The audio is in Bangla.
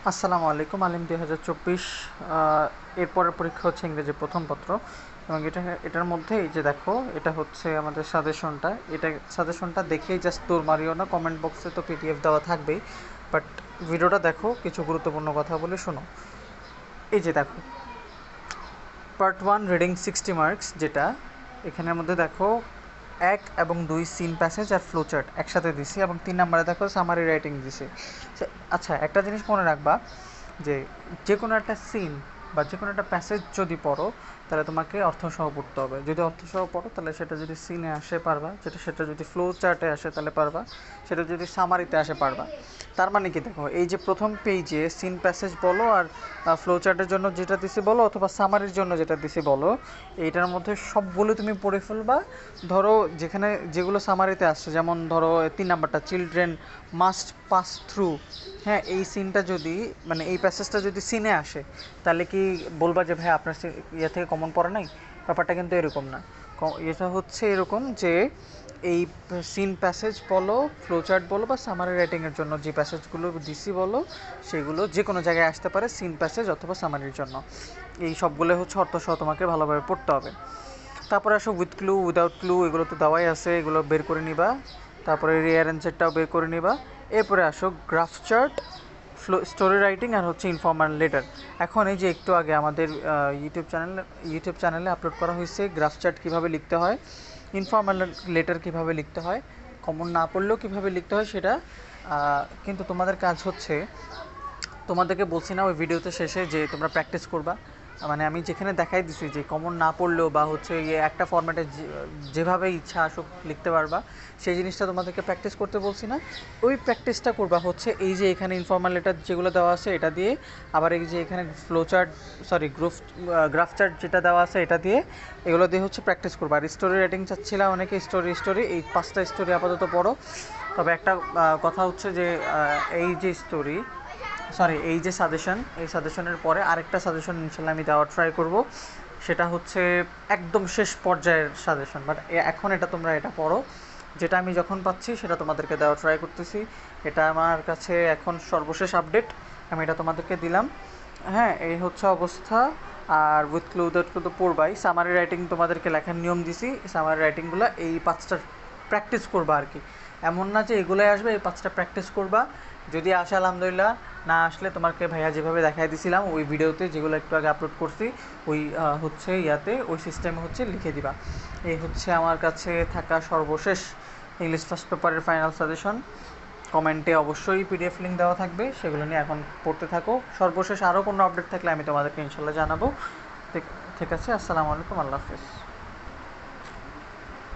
আসসালামু আলাইকুম। আলিম 2024 এরপরের পরীক্ষা হচ্ছে ইংরেজি প্রথম পত্র, এবং এটার মধ্যে এই যে দেখো, এটা হচ্ছে আমাদের সাজেশনটা। এটা সাজেশনটা দেখেই জাস্ট দৌড় মারিও না, কমেন্ট বক্সে তো পিডিএফ দেওয়া থাকবেই, বাট ভিডিওটা দেখো, কিছু গুরুত্বপূর্ণ কথা বলে শোনো। এই যে দেখো, পার্ট 1 রিডিং 60 মার্কস, যেটা এখানের মধ্যে দেখো 1 এবং 2 সিন প্যাসেজ আর ফ্লো চার্ট একসাথে দিছি, এবং 3 নম্বরে দেখো সামারি রাইটিং দিছি। আচ্ছা, একটা জিনিস মনে রাখবা যে যে কোনো একটা সিন বা যে কোনো একটা প্যাসেজ যদি পড়ো, তাহলে তোমাকে অর্থসহ পড়তে হবে। যদি অর্থসহ পড়ো, তাহলে সেটা যদি সিনে আসে পারবা, সেটা যদি ফ্লো চার্টে আসে তাহলে পারবা, সেটা যদি সামারিতে আসে পারবা। তার মানে কি, দেখো এই যে প্রথম পেজে সিন প্যাসেজ বলো আর ফ্লো চার্টের জন্য যেটা দিছি বলো, অথবা সামারির জন্য যেটা দিছি বলো, এইটার মধ্যে সবগুলো তুমি পড়ে ফেলবা। ধরো যেখানে যেগুলো সামারিতে আসছে, যেমন ধরো 3 নাম্বারটা চিলড্রেন মাস্ট পাস থ্রু, হ্যাঁ, এই সিনটা যদি মানে এই প্যাসেজটা যদি সিনে আসে, তাহলে কি বলবা যে ভাই আপনার ইয়ে থেকে কমন পড়ে নাই? ব্যাপারটা কিন্তু এরকম না। এটা হচ্ছে এরকম যে এই সিন প্যাসেজ বলো, ফ্লোচার্ট বলো, বা সামারি রাইটিংয়ের জন্য যে প্যাসেজগুলো ডিসি বলো, সেগুলো যে কোনো জায়গায় আসতে পারে সিন প্যাসেজ অথবা সামারির জন্য। এই সবগুলো হচ্ছে অর্থসহ তোমাকে ভালোভাবে পড়তে হবে। তারপরে আসো উইথ ক্লু, উইদাউট ক্লু, এগুলো তো দেওয়াই আছে, এগুলো বের করে নিবা। তারপরে রিঅ্যারেঞ্জেরটাও বের করে নিবা। এরপরে আসো গ্রাফ চার্ট, স্টোরি রাইটিং, আর হচ্ছে ইনফর্মাল লেটার। এখন এই যে একটু আগে আমাদের ইউটিউব চ্যানেলে আপলোড করা হয়েছে গ্রাফ চার্ট কীভাবে লিখতে হয়, ইনফর্মাল লেটার কীভাবে লিখতে হয়, কমন না পড়লেও কীভাবে লিখতে হয় সেটা। কিন্তু তোমাদের কাজ হচ্ছে, তোমাদেরকে বলছি না ওই ভিডিওতে শেষে যে তোমরা প্র্যাকটিস করবা, মানে আমি যেখানে দেখাই দিছি যে কমন না পড়লেও বা হচ্ছে ইয়ে একটা ফরম্যাটে যেভাবে ইচ্ছা আসুক লিখতে পারবা, সেই জিনিসটা তোমাদেরকে প্র্যাকটিস করতে বলছি না। ওই প্র্যাকটিসটা করবা হচ্ছে এই যে এখানে ইনফর্মাল লেটার যেগুলো দেওয়া আছে এটা দিয়ে, আবার এই যে এখানে গ্রাফ চার্ট যেটা দেওয়া আছে এটা দিয়ে, এগুলো দিয়ে হচ্ছে প্র্যাকটিস করবা। আর স্টোরি রাইটিং চাচ্ছিলা অনেকে, স্টোরি এই 5টা স্টোরি আপাতত পড়ো। তবে একটা কথা হচ্ছে যে এই যে সাজেশন, এই সাজেশনের পরে আরেকটা সাজেশন ইনশাল্লাহ আমি দেওয়ার ট্রাই করব। সেটা হচ্ছে একদম শেষ পর্যায়ের সাজেশন, বাট এখন এটা তোমরা এটা পড়ো। যেটা আমি যখন পাচ্ছি সেটা তোমাদেরকে দেওয়ার ট্রাই করতেছি। এটা আমার কাছে এখন সর্বশেষ আপডেট, আমি এটা তোমাদেরকে দিলাম। হ্যাঁ, এই হচ্ছে অবস্থা। আর উইথ ক্লু উইদাউট ক্লু তো পড়বাই। সামারি রাইটিং তোমাদেরকে লেখার নিয়ম দিছি, সামারি রাইটিংগুলো এই 5টা প্র্যাকটিস করবা আর কি। এমন না যে এগুলোই আসবে, এই 5টা প্র্যাকটিস করবা। যদি আসে আলহামদুলিল্লাহ, না আসলে তোমাকে ভাইয়া যেভাবে দেখাই দিছিলাম ওই ভিডিওতে, যেগুলো একটু আগে আপলোড করছি, ওই হচ্ছে ওই সিস্টেমে হচ্ছে লিখে দিবা। এই হচ্ছে আমার কাছে থাকা সর্বশেষ ইংলিশ ফার্স্ট পেপারের ফাইনাল সাজেশন। কমেন্টে অবশ্যই পিডিএফ লিঙ্ক দেওয়া থাকবে, সেগুলো নিয়ে এখন পড়তে থাকো। সর্বশেষ আরও কোনো আপডেট থাকলে আমি তোমাদেরকে ইনশাল্লাহ জানাবো। ঠিক আছে, আসসালামু আলাইকুম, আল্লাহ হাফেজ।